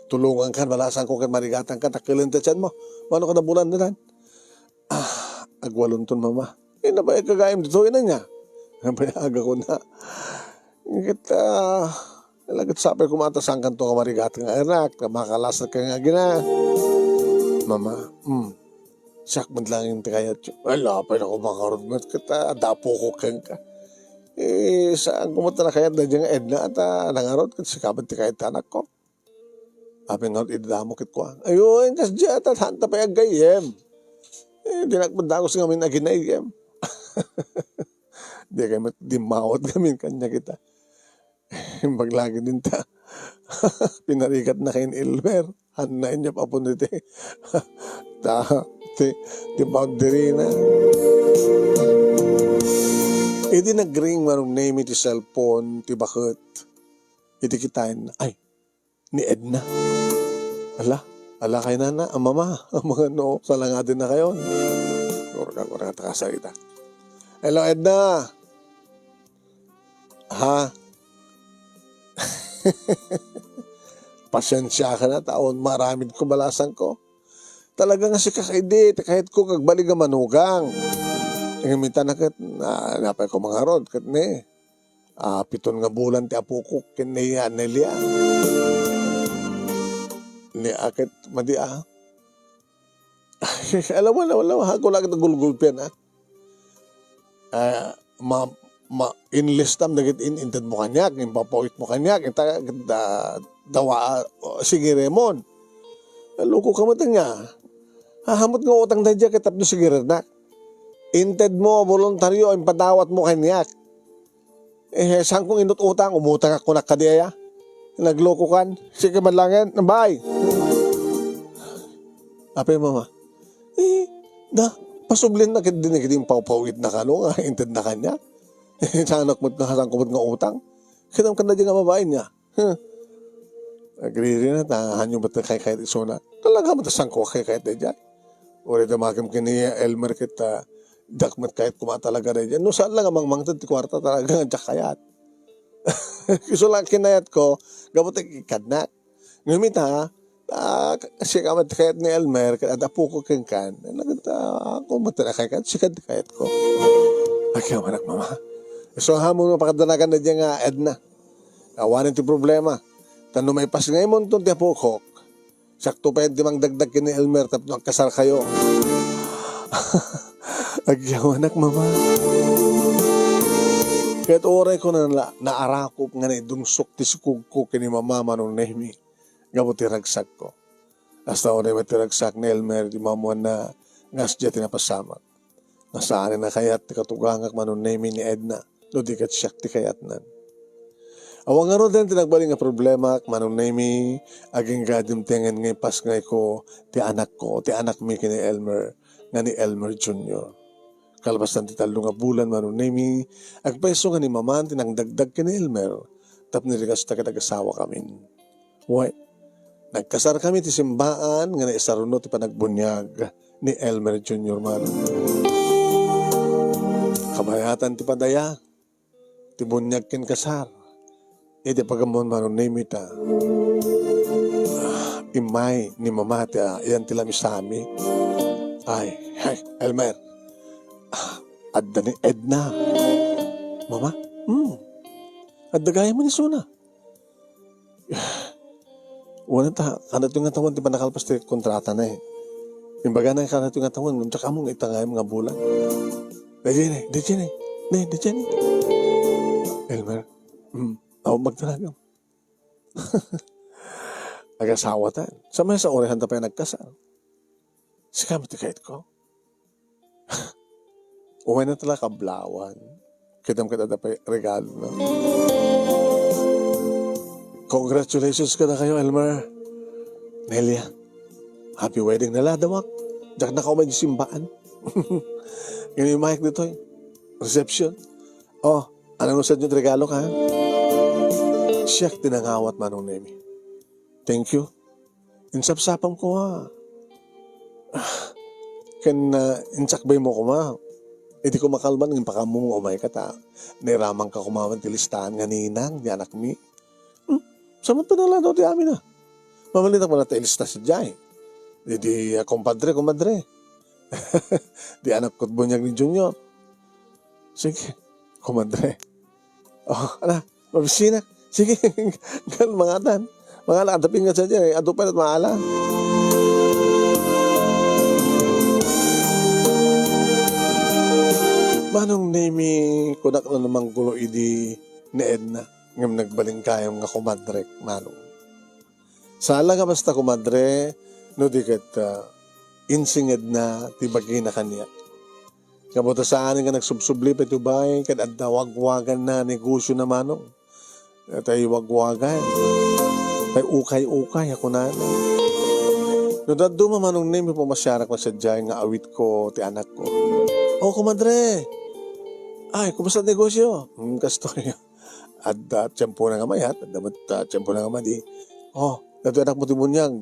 tulungan ka, balasan ko kan marigatan ka, takilin ta mo. Mano ka na bulan na dan? Agwalunton mama. Nabayag kagayam dito, ina niya. Nabayaga ko na. Kita, nalagat sabi ko matasan ka ito kamarigat nga anak, makalasat ka nga gina. Mama, siyak man lang yung tikayat yun. Wala, pa na ako makarunmat kita, dapo ko kang ka. Saan kumunta na kayat na dyan nga Edna at nangarot kasi sikabat tikayat anak ko. Sabi nga, idadamo kit ko. Ayun, kas dyan, at hanta pa yung gayem. Dinakbandakos nga min aginayem. Di kayo dimawat kami kanya kita. Maglagi din ta. Pinarikat na kayo Elmer. Hanayin niya pa po nito. Di boundary na. Iti nag-ring marong name iti cellphone, ti bakit. Iti kitain na. Ay, ni Edna. Ala kayo na, ang mama. Ang mga no, salangadin na kayo. Kurang takasarita. Hello, Edna. Ha? Pasensya ka na taon, maraming kumalasan ko. Talaga nga si kakaidi, kahit ko kagbalik ang manugang. Ingimita na kat, napay ko mga rod, kat ne. Piton nga bulan ti apo ko, kinaya nelia. Ni akit, madi Alam mo, ako lang ito gulgulpian inlistam dagit inintad mo kanyak, impapawit mo kanyak, dawa, sige Remon. Loko ka matang niya. Hahamot nga utang na dyan kitap no sige na. Inted mo, voluntaryo, impadawat mo kanyak. Saan kong inut utang, umutang ako na kadiyaya. Nagloko kan. Sige man lang yan, bye. Ape mama. Pasublin na dinig yung pawpawit na kano, inted na kanya. Sa anak mo't nakasangkubot nga utang. Kinam ka na dyan nga babae niya. Agree rin na, tahan yung ba't kay isuna. Talaga matasangko kay kahit na dyan. Uri damagam kini Elmer kita, dakmat kahit kumatalaga na dyan. No saan lang amang mangtad, kwarta talaga nga dyak kayat. Kiso lang kinayat ko, gabot ikadnak. Ngamit Kasi kamat kayat ni Elmer, kada po ko kan, ako matala kayat, sikad kayat ko. Agyaw anak mama. So hamon mo pakadanagan na diya nga Edna. Awanin ti problema. Tano may pas ngayon mo itong ti apukok. Sakto pa yung dimang dagdag ni Elmer tapos kasal kayo. Agyaw anak mama. Kahit oray ko na naarakop nga na idungsok ti sukog ko kini mama manong nehmi. Gabo ti ragsak ko. Hasta oray ba ti ragsak ni Elmer di mamuan na ngas dya tinapasamak. Nasaan na kayat ti katugangak manong nehmi ni Edna. No di kat siyak ti kayat nan. Awang nga ro din tinagbaling nga problema manong nehmi aging gadim tengen ngay pas ngay ko ti anak mi kini Elmer nga ni Elmer Jr. Kalabas ti talo nga bulan manong nehmi agpeso nga ni maman tinangdagdag kini Elmer tap nirigas ta katagasawa kamin. Why? Nagkasar kami ti simbaan nga naisaruno ti panagbunyag ni Elmer Jr. manong. Kabayatan ti padaya ti bunyag ken kasar. Iti pagamon manong nehmi ta. Imay ni mama ti iyan ti lamisami. Ay, Elmer. Adda ni Edna. Mama? Adda gaya mo ni Suna. Wala ta, kanat yung nga tawon, di ba nakalpas ti kontrata na eh. Imbaga na kanat yung nga tawon, tsaka mong itangay mga bulan. Di dyan eh. Elmer, magtalagam. Nag-asawa tayo. Sa may sa orehan ta pa yung nagkasal. Sikamit kahit ko. Uway na tala kablawan. Kitam kita pa regalo na. Congratulations ka na kayo, Elmer. Nelia, happy wedding na ladawak. Diyak na ka umay simbaan. Yung mic dito eh. Reception. Oh, anong usad yung regalo ka? Siyak tinangawat manong nehmi. Thank you. Insapsapam ko ha. Insakbay mo ko ma. Hindi ko makalman ng pakamong umay ka ta. Niramang ka kumaman tilistahan nga ninang, di anak mi. Samantala lang daw ti amin na. Mamalitak mo na tailista si Jai. Di kumpadre. Di anak ko't bunyag ni Junior. Sige, kumadre. Oh, mabisina. Sige, mga atan. Mga nakatapin nga sa dyan, adupan at maala. Manong nehmi, kunak na namang gulo idi ni Edna. Ngam nagbaling kayang nga kumadre, manong. Sala nga basta kumadre, no di kat insinged na tibagi na kanya. Kabuta saan nga nagsubsubli pa ito ba, kad adda wagwagan na negosyo na manong. Tayo wagwagan. Tayo ukay-ukay ako na. No daddo manong nehmi pumasyarak na sadya nga awit ko, ti anak ko. Oh, kumadre. Ay, kumusta negosyo? Kastoy. Adda tiyempo na nga mayat, adda tiyempo na nga madi. Oh, dato anak mo timunyag,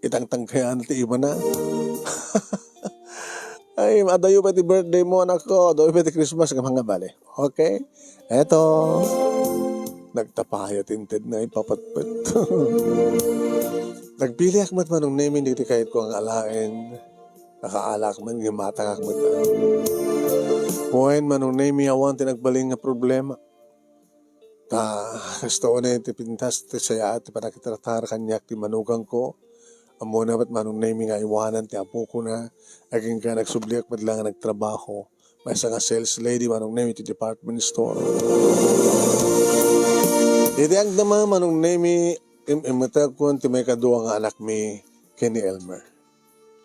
itang-tang kaya na ti iba na. Ay, adayo pa ti birthday mo anak ko, adayo pa ti Christmas nga mga bale. Okay? Eto, nagtapaya tinted na ipapatpat. Nagpili akmat manong nehmi, hindi kahit ko ang alain, nakaalak man, gimatang akmat. Puwain manong nehmi, awan tinagbaling nga problema. Kasto na ti pintas ti saya at panakitratar kanyak ti manugang ko. Amo na ba't manong nehmi nga iwanan ti apo ko na aging ka nagsubliak madlang nga nagtrabaho. May isa nga sales lady manong nehmi ti department store. Iti naman manong nehmi imatag ko ti may kaduwa nga anak mi kini Elmer.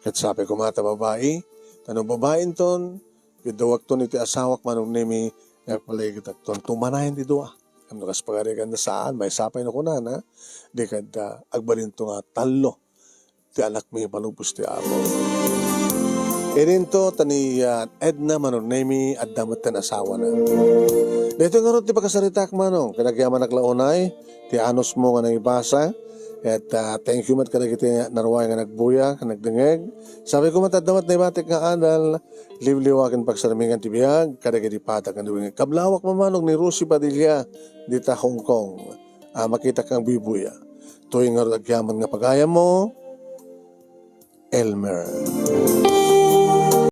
Kat sabi ko mata babae, tanong babae ton, gidawag ton iti asawak manong nehmi nga palagitak ton, tumanahin ti duwa. Ano kas pagarigan na saan, may sapay na kunan ha. Di kada agbalin to nga talo. Ti anak mi palupos ti amo. Irin to tani Edna manong nehmi at damat tan asawa na. Dito nga ron ti pagkasaritak manong. Kinagyaman naglaunay. Ti anos mo nga nangibasa. At thank you mat kada kiti narway nga nagbuya, nga nagdengeg. Sabi ko matadamat na ibatik nga adal, liwliwakin pagsaramingan ti biyag, kada kiti patak nga duwing. Kablawak mamanong ni Rosie Padilla, dita Hong Kong. Makita kang bibuya. Tuwing nga agyaman nga pagaya mo, Elmer.